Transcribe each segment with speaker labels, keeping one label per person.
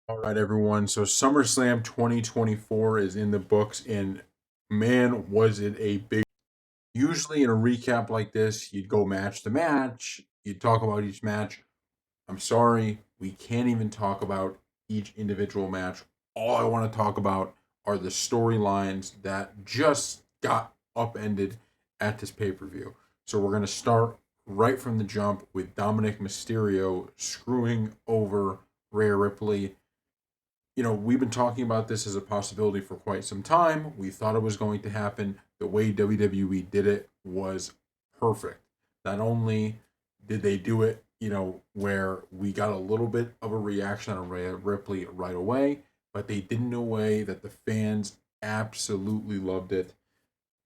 Speaker 1: All right, everyone. So SummerSlam 2024 is in the books, and man, was it a big. Usually, in a recap like this, you'd go match to match, you'd talk about each match. I'm sorry, we can't even talk about each individual match. All I want to talk about are the storylines that just got upended at this pay per view. So, we're going to start right from the jump with Dominic Mysterio screwing over Rhea Ripley. We've been talking about this as a possibility for quite some time. We thought it was going to happen. The way WWE did it was perfect. Not only did they do it, where we got a little bit of a reaction on Rhea Ripley right away, but they did it in a way that the fans absolutely loved it.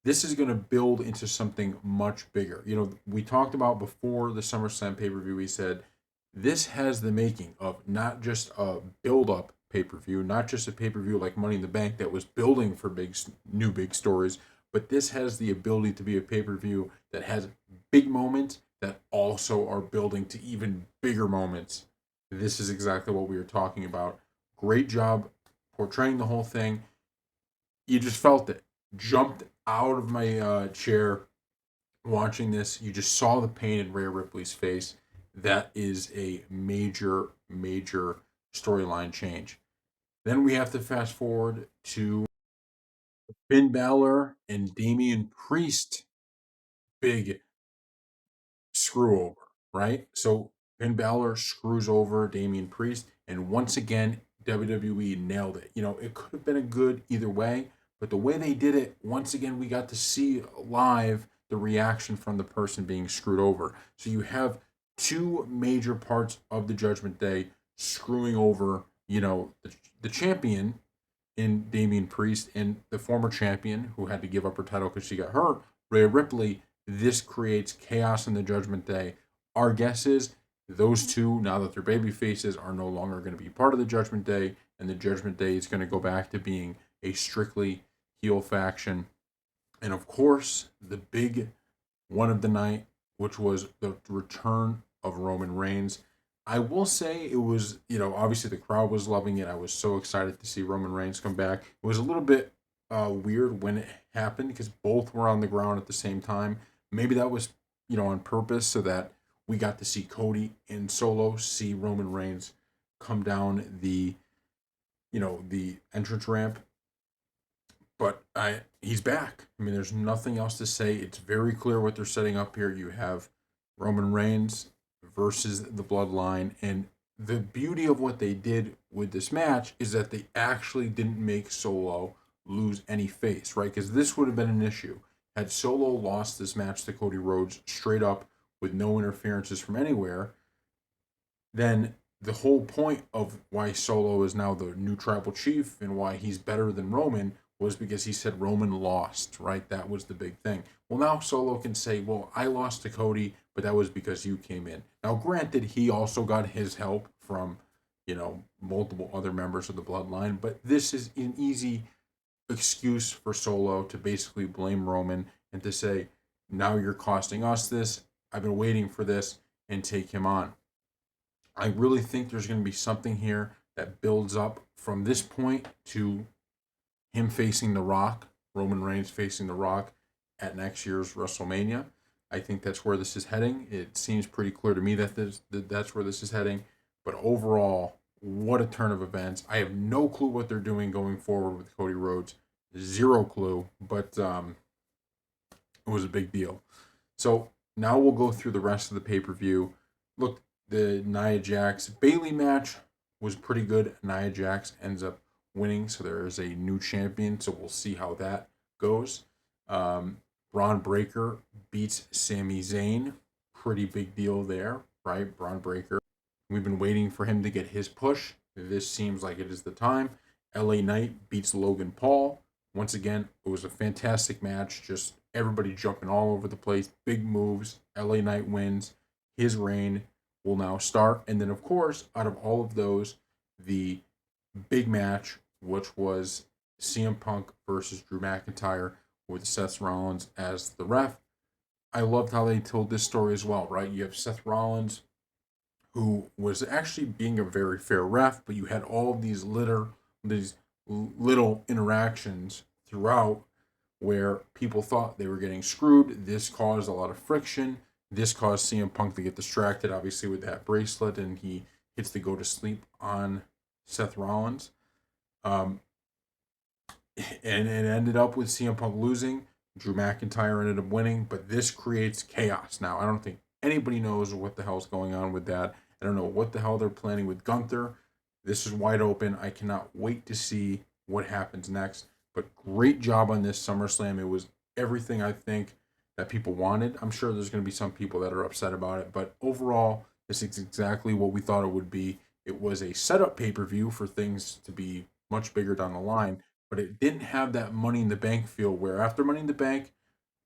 Speaker 1: This is going to build into something much bigger. We talked about before the SummerSlam pay per view, we said this has the making of not just a build up pay per view, not just a pay per view like Money in the Bank that was building for big stories, but this has the ability to be a pay per view that has big moments that also are building to even bigger moments. This is exactly what we were talking about. Great job portraying the whole thing. You just felt it. Jumped out of my chair watching this. You just saw the pain in Rhea Ripley's face. That is a major, major storyline change. Then we have to fast forward to Finn Balor and Damian Priest. Big screw over, right? So Finn Balor screws over Damian Priest, and once again, WWE nailed it. It could have been a good either way, but the way they did it, once again, we got to see live the reaction from the person being screwed over. So you have two major parts of the Judgment Day screwing over, the champion in Damian Priest and the former champion who had to give up her title because she got hurt, Rhea Ripley. This creates chaos in the Judgment Day. Our guess is those two, now that they're baby faces, are no longer going to be part of the Judgment Day, and the Judgment Day is going to go back to being a strictly heel faction. And of course, the big one of the night, which was the return of Roman Reigns. I will say it was, obviously the crowd was loving it. I was so excited to see Roman Reigns come back. It was a little bit weird when it happened because both were on the ground at the same time. Maybe that was, on purpose so that we got to see Cody and Solo see Roman Reigns come down the entrance ramp, but he's back. I mean, there's nothing else to say. It's very clear what they're setting up here. You have Roman Reigns versus the Bloodline, and the beauty of what they did with this match is that they actually didn't make Solo lose any face, right? Because this would have been an issue had Solo lost this match to Cody Rhodes straight up with no interferences from anywhere. Then the whole point of why Solo is now the new tribal chief and why he's better than Roman was because he said Roman lost, right? That was the big thing. Well, now Solo can say, well, I lost to Cody, but that was because you came in. Now, granted, he also got his help from, multiple other members of the bloodline, but this is an easy excuse for Solo to basically blame Roman and to say, now you're costing us this. I've been waiting for this, and take him on. I really think there's going to be something here that builds up from this point to him facing The Rock, Roman Reigns facing The Rock at next year's WrestleMania. I think that's where this is heading. It seems pretty clear to me that's where this is heading. But overall, what a turn of events. I have no clue what they're doing going forward with Cody Rhodes. Zero clue, but it was a big deal. So now we'll go through the rest of the pay per view. Look, the Nia Jax Bailey match was pretty good. Nia Jax ends up winning, so there is a new champion. So we'll see how that goes. Braun Breaker beats Sami Zayn. Pretty big deal there, right? Braun Breaker. We've been waiting for him to get his push. This seems like it is the time. LA Knight beats Logan Paul. Once again, it was a fantastic match. Just everybody jumping all over the place. Big moves. LA Knight wins. His reign will now start. And then, of course, out of all of those, the big match, which was CM Punk versus Drew McIntyre with Seth Rollins as the ref. I loved how they told this story as well, right? You have Seth Rollins, who was actually being a very fair ref, but you had all of these little interactions throughout where people thought they were getting screwed. This caused a lot of friction. This caused CM Punk to get distracted, obviously, with that bracelet, and he gets to go to sleep on Seth Rollins. Um, and it ended up with CM Punk losing. Drew McIntyre ended up winning, but this creates chaos. Now, I don't think anybody knows what the hell's going on with that. I don't know what the hell they're planning with Gunther. This is wide open. I cannot wait to see what happens next. But great job on this SummerSlam. It was everything I think that people wanted. I'm sure there's going to be some people that are upset about it, but overall, this is exactly what we thought it would be. It was a setup pay-per-view for things to be much bigger down the line, but it didn't have that Money in the Bank feel where after Money in the Bank,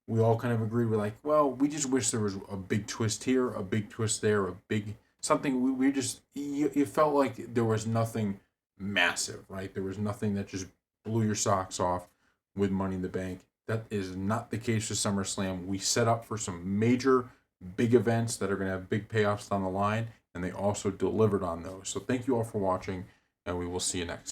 Speaker 1: we all kind of agreed, we're like, well, we just wish there was a big twist here, a big twist there, a big something. We just, you felt like there was nothing massive, right? There was nothing that just blew your socks off with Money in the Bank. That is not the case with SummerSlam. We set up for some major big events that are going to have big payoffs down the line, and they also delivered on those. So thank you all for watching, and we will see you next time.